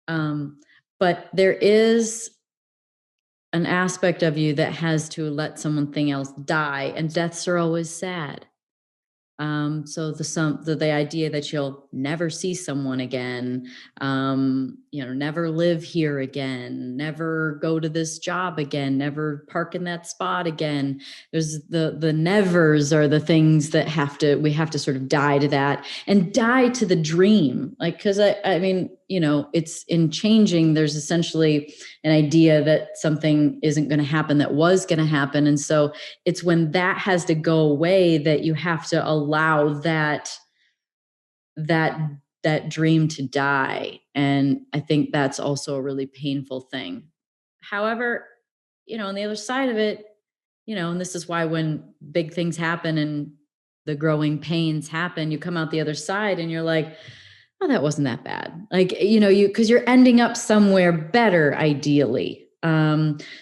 Um, but there is an aspect of you that has to let something else die, and deaths are always sad. So the idea that you'll never see someone again, never live here again, never go to this job again, never park in that spot again. There's the nevers are the things that we have to sort of die to that, and die to the dream. Like, cause I mean, it's in changing, there's essentially an idea that something isn't going to happen that was going to happen. And so it's when that has to go away that you have to allow that dream to die. And I think that's also a really painful thing. However, on the other side of it, and this is why when big things happen and the growing pains happen, you come out the other side and you're like, oh, that wasn't that bad. Like, because you're ending up somewhere better, ideally.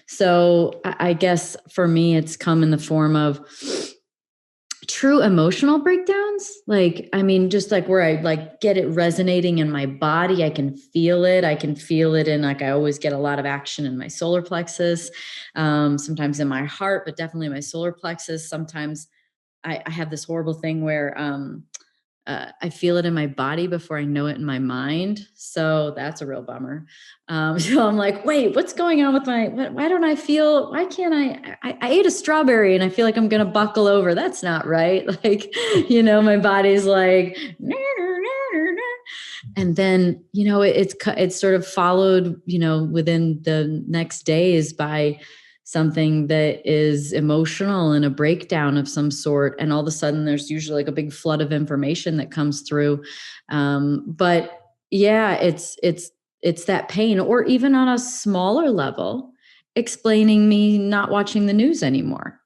So I guess for me, it's come in the form of true emotional breakdowns. Like, I mean, just like where I like get it resonating in my body. I can feel it. And like, I always get a lot of action in my solar plexus, sometimes in my heart, but definitely my solar plexus. Sometimes I have this horrible thing where, I feel it in my body before I know it in my mind. So that's a real bummer. So I'm like, wait, what's going on with why can't I ate a strawberry and I feel like I'm going to buckle over. That's not right. Like, my body's like, nah, nah, nah, nah, nah. And then, it's sort of followed, within the next days by something that is emotional and a breakdown of some sort. And all of a sudden there's usually like a big flood of information that comes through. But yeah, it's that pain, or even on a smaller level, explaining me not watching the news anymore.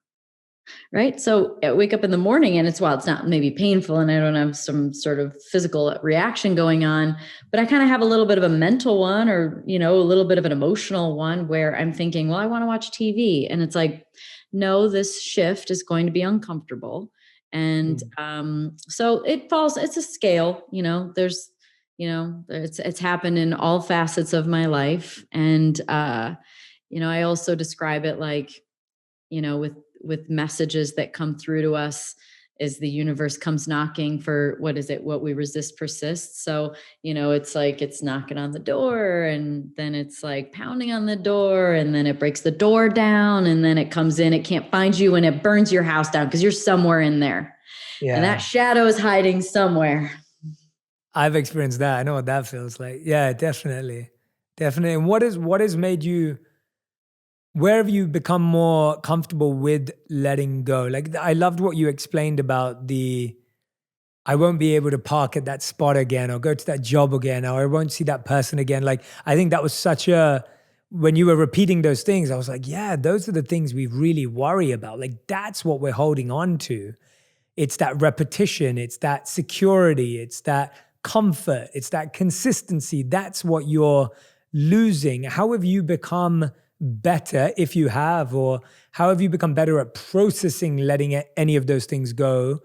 Right. So I wake up in the morning and it's not maybe painful and I don't have some sort of physical reaction going on, but I kind of have a little bit of a mental one, or, a little bit of an emotional one where I'm thinking, well, I want to watch TV. And it's like, no, this shift is going to be uncomfortable. And so it's a scale, it's happened in all facets of my life. And, I also describe it like, with messages that come through to us as the universe comes knocking for what we resist persists. So, it's like it's knocking on the door, and then it's like pounding on the door, and then it breaks the door down, and then it comes in, it can't find you, and it burns your house down because you're somewhere in there. Yeah. And that shadow is hiding somewhere. I've experienced that. I know what that feels like. Yeah, definitely. Definitely. And what has made you, where have you become more comfortable with letting go? Like, I loved what you explained about I won't be able to park at that spot again, or go to that job again, or I won't see that person again. Like, I think that was when you were repeating those things, I was like, yeah, those are the things we really worry about. Like, that's what we're holding on to. It's that repetition, it's that security, it's that comfort, it's that consistency. That's what you're losing. How have you become better, if you have, or how have you become better at processing letting any of those things go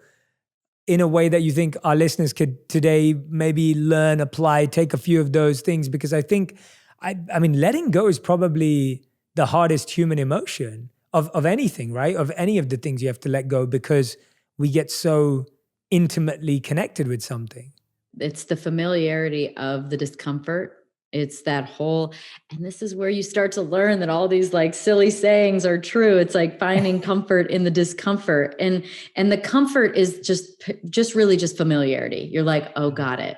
in a way that you think our listeners could today maybe learn, apply, take a few of those things? Because I think I mean, letting go is probably the hardest human emotion of anything, right? Of any of the things you have to let go, because we get so intimately connected with something. It's the familiarity of the discomfort. It's that whole, and this is where you start to learn that all these like silly sayings are true. It's like finding comfort in the discomfort, and the comfort is just really just familiarity. You're like, oh, got it.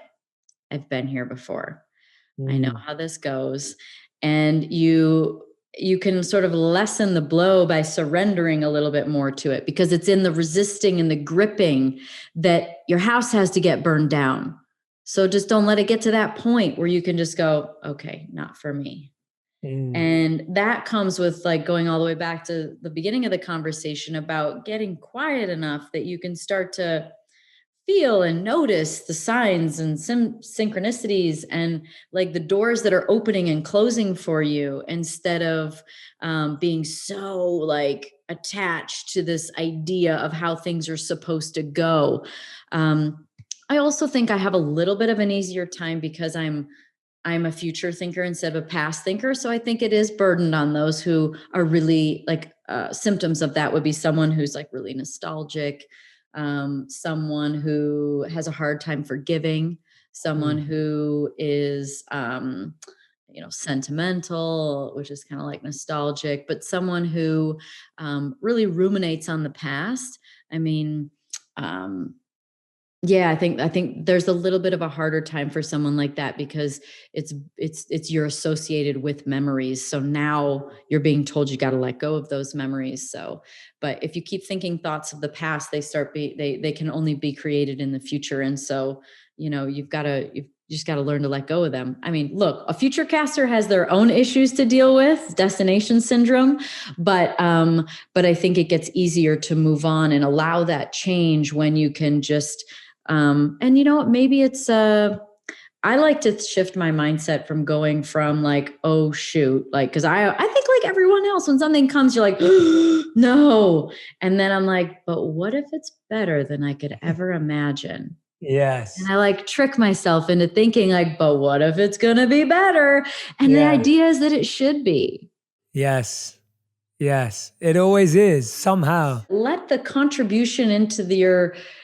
I've been here before. I know how this goes. And you can sort of lessen the blow by surrendering a little bit more to it, because it's in the resisting and the gripping that your house has to get burned down. So just don't let it get to that point where you can just go, okay, not for me. And that comes with like going all the way back to the beginning of the conversation about getting quiet enough that you can start to feel and notice the signs and synchronicities and like the doors that are opening and closing for you, instead of being so like attached to this idea of how things are supposed to go. I also think I have a little bit of an easier time because I'm a future thinker instead of a past thinker. So I think it is burdened on those who are really like symptoms of that would be someone who's like really nostalgic, someone who has a hard time forgiving, someone who is, sentimental, which is kind of like nostalgic, but someone who really ruminates on the past. I mean, yeah, I think there's a little bit of a harder time for someone like that, because it's you're associated with memories. So now you're being told you got to let go of those memories. So, but if you keep thinking thoughts of the past, they can only be created in the future. And so, you've just got to learn to let go of them. I mean, look, a future caster has their own issues to deal with, destination syndrome, but I think it gets easier to move on and allow that change when you can just and you know what, maybe it's I like to shift my mindset from going from like, oh shoot, like, cause I think like everyone else, when something comes, you're like, no. And then I'm like, but what if it's better than I could ever imagine? Yes. And I like trick myself into thinking like, but what if it's going to be better? And the idea is that it should be. Yes. Yes. It always is somehow. Let the contribution into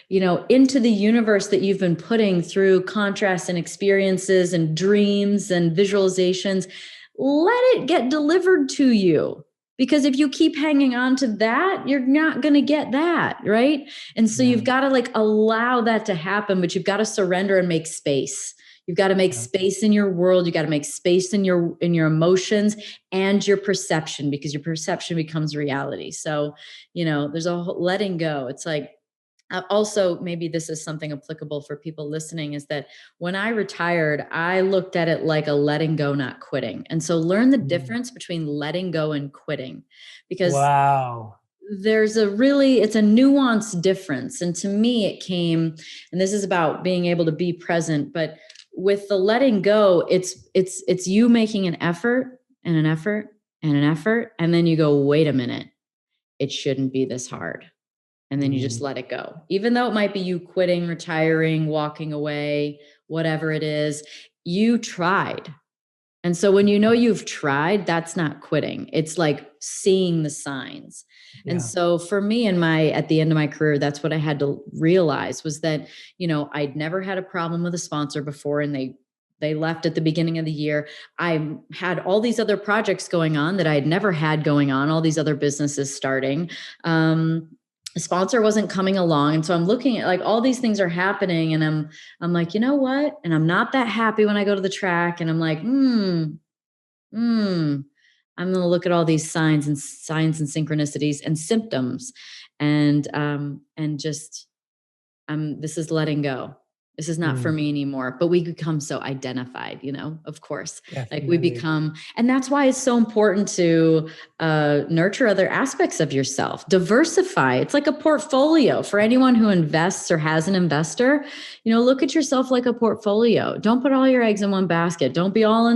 into the universe that you've been putting through contrasts and experiences and dreams and visualizations, let it get delivered to you. Because if you keep hanging on to that, you're not going to get that, right? And so you've got to like allow that to happen, but you've got to surrender and make space. You've got to make space in your world. You got to make space in your emotions and your perception, because your perception becomes reality. So, there's a whole letting go. It's like, also, maybe this is something applicable for people listening, is that when I retired, I looked at it like a letting go, not quitting. And so learn the difference between letting go and quitting, because it's a nuanced difference. And to me, it came, and this is about being able to be present, but with the letting go, it's you making an effort and an effort and an effort. And then you go, wait a minute, it shouldn't be this hard. And then you just let it go. Even though it might be you quitting, retiring, walking away, whatever it is, you tried. And so when you've tried, that's not quitting. It's like seeing the signs. Yeah. And so for me at the end of my career, that's what I had to realize, was that, I'd never had a problem with a sponsor before, and they left at the beginning of the year. I had all these other projects going on that I had never had going on, all these other businesses starting. A sponsor wasn't coming along. And so I'm looking at like all these things are happening, and I'm like, you know what? And I'm not that happy when I go to the track, and I'm like, I'm going to look at all these signs and synchronicities and symptoms, and just, this is letting go. This is not for me anymore. But we become so identified, of course. Definitely. Like we become, and that's why it's so important to nurture other aspects of yourself. Diversify. It's like a portfolio for anyone who invests or has an investor. Look at yourself like a portfolio. Don't put all your eggs in one basket. Don't be all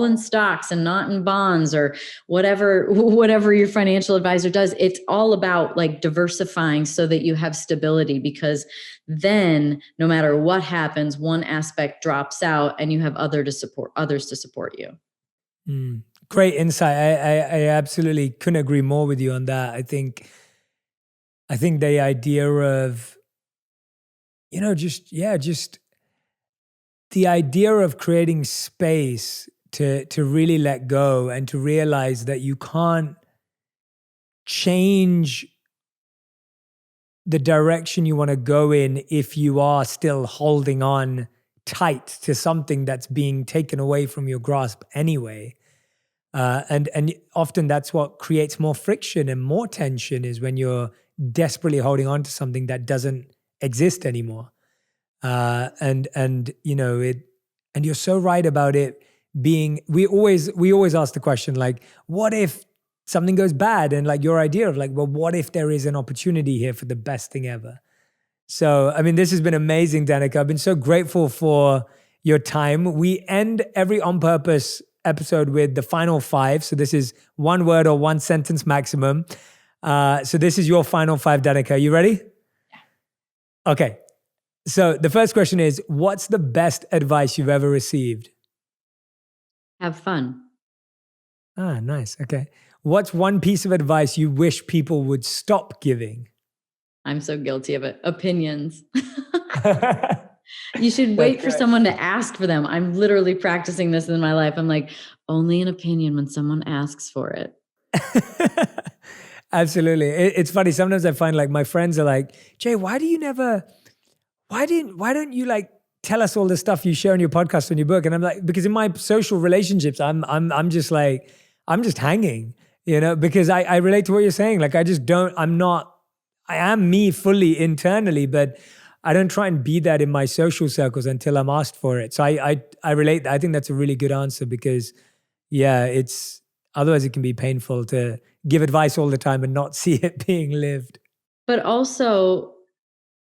in stocks and not in bonds or whatever your financial advisor does. It's all about like diversifying so that you have stability, because then no matter what happens, one aspect drops out and you have others to support you. Great insight. I absolutely couldn't agree more with you on that. I think the idea of, just the idea of creating space to really let go and to realize that you can't change the direction you want to go in if you are still holding on tight to something that's being taken away from your grasp anyway. And often that's what creates more friction and more tension, is when you're desperately holding on to something that doesn't exist anymore. And you're so right about it being. We always ask the question, like, what if something goes bad? And like your idea of like, well, what if there is an opportunity here for the best thing ever? So, I mean, this has been amazing, Danica. I've been so grateful for your time. We end every On Purpose episode with the final 5. So this is 1 word or 1 sentence maximum. So this is your final 5, Danica. Are you ready? Yeah. Okay. So the first question is, what's the best advice you've ever received? Have fun. Ah, nice. Okay. What's one piece of advice you wish people would stop giving? I'm so guilty of it. Opinions. You should wait for someone to ask for them. I'm literally practicing this in my life. I'm like, only an opinion when someone asks for it. Absolutely. It's funny. Sometimes I find like my friends are like, Jay, why don't you like tell us all the stuff you share on your podcast and your book? And I'm like, because in my social relationships, I'm just like, I'm just hanging, because I relate to what you're saying. Like, I am me fully internally, but I don't try and be that in my social circles until I'm asked for it. So I relate. I think that's a really good answer, because otherwise it can be painful to give advice all the time and not see it being lived. But also,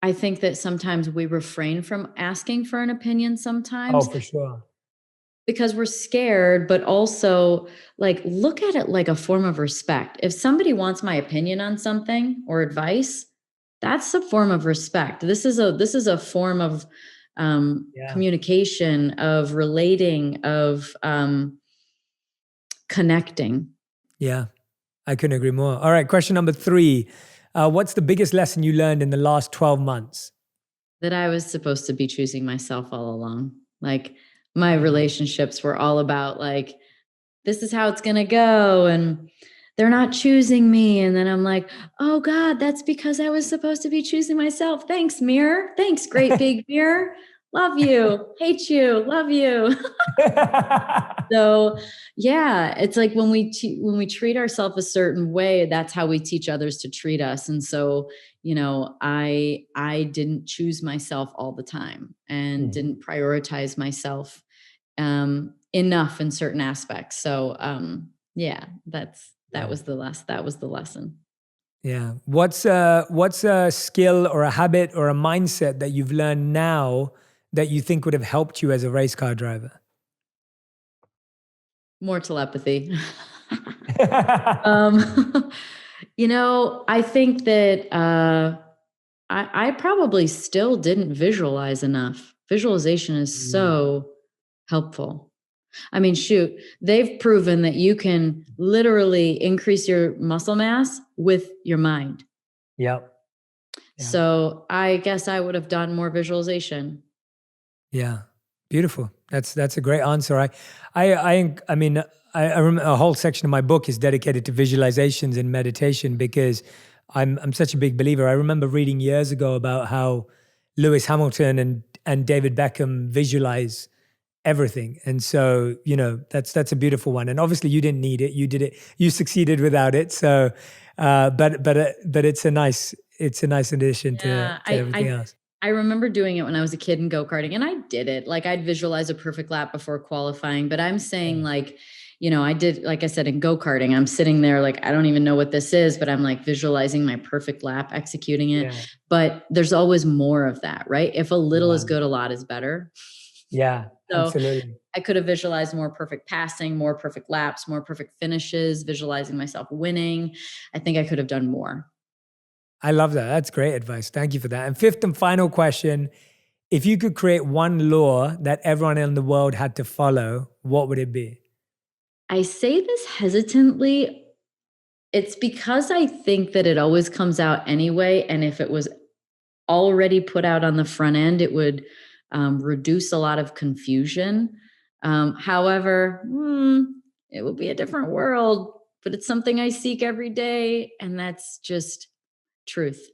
I think that sometimes we refrain from asking for an opinion sometimes. Oh, for sure. Because we're scared, but also like look at it like a form of respect. If somebody wants my opinion on something or advice, that's a form of respect. This is a form of communication, of relating, of connecting. Yeah, I couldn't agree more. All right, question number 3. What's the biggest lesson you learned in the last 12 months? That I was supposed to be choosing myself all along. Like, my relationships were all about like, this is how it's going to go. And they're not choosing me. And then I'm like, oh God, that's because I was supposed to be choosing myself. Thanks, mirror. Thanks, great big mirror. Love you. Hate you. Love you. So yeah, it's like when we treat ourselves a certain way, that's how we teach others to treat us. And so, I didn't choose myself all the time and didn't prioritize myself enough in certain aspects. So that was the lesson. Yeah. What's a skill or a habit or a mindset that you've learned now that you think would have helped you as a race car driver? More telepathy. I think that I probably still didn't visualize enough. Visualization is so helpful. I mean, shoot, they've proven that you can literally increase your muscle mass with your mind. Yep. Yeah. So I guess I would have done more visualization. Yeah. Beautiful. That's a great answer. I mean, I remember a whole section of my book is dedicated to visualizations and meditation, because I'm such a big believer. I remember reading years ago about how Lewis Hamilton and David Beckham visualize everything. And so, that's a beautiful one. And obviously you didn't need it. You did it. You succeeded without it. So, but it's a nice addition to everything else. I remember doing it when I was a kid in go-karting, and I did it. Like, I'd visualize a perfect lap before qualifying, but I'm saying like, I did, like I said, in go-karting, I'm sitting there like, I don't even know what this is, but I'm like visualizing my perfect lap, executing it. Yeah. But there's always more of that, right? If a little is good, a lot is better. Yeah, so absolutely. I could have visualized more perfect passing, more perfect laps, more perfect finishes, visualizing myself winning. I think I could have done more. I love that. That's great advice. Thank you for that. And 5th and final question, if you could create one law that everyone in the world had to follow, what would it be? I say this hesitantly. It's because I think that it always comes out anyway. And if it was already put out on the front end, it would reduce a lot of confusion. However, it will be a different world, but it's something I seek every day. And that's just truth.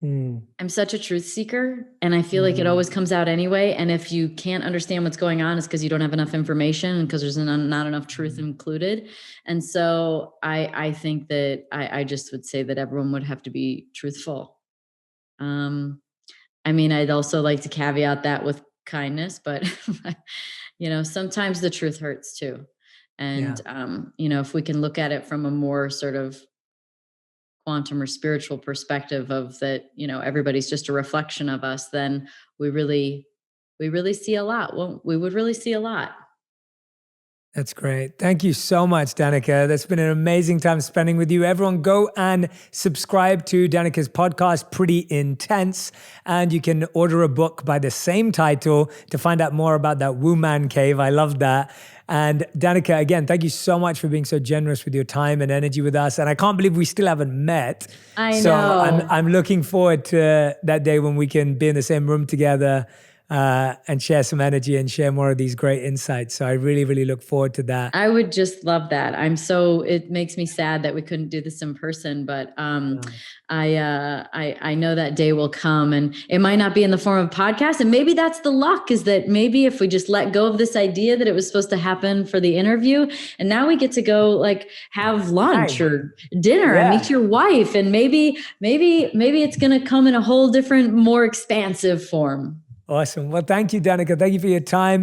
I'm such a truth seeker, and I feel like it always comes out anyway. And if you can't understand what's going on, it's because you don't have enough information and because there's not enough truth included. And so I think that I just would say that everyone would have to be truthful. I mean, I'd also like to caveat that with kindness, but sometimes the truth hurts too. And if we can look at it from a more sort of quantum or spiritual perspective of that, everybody's just a reflection of us, then we really see a lot. Well, we would really see a lot. That's great. Thank you so much, Danica. That's been an amazing time spending with you. Everyone go and subscribe to Danica's podcast, Pretty Intense. And you can order a book by the same title to find out more about that Woo Man Cave. I love that. And Danica, again, thank you so much for being so generous with your time and energy with us. And I can't believe we still haven't met. I know. So I'm looking forward to that day when we can be in the same room together and share some energy and share more of these great insights. So I really, really look forward to that. I would just love that. It makes me sad that we couldn't do this in person, but I know that day will come, and it might not be in the form of a podcast. And maybe that's the luck, is that maybe if we just let go of this idea that it was supposed to happen for the interview, and now we get to go like have lunch or dinner and meet your wife. And maybe it's going to come in a whole different, more expansive form. Awesome. Well, thank you, Danica. Thank you for your time.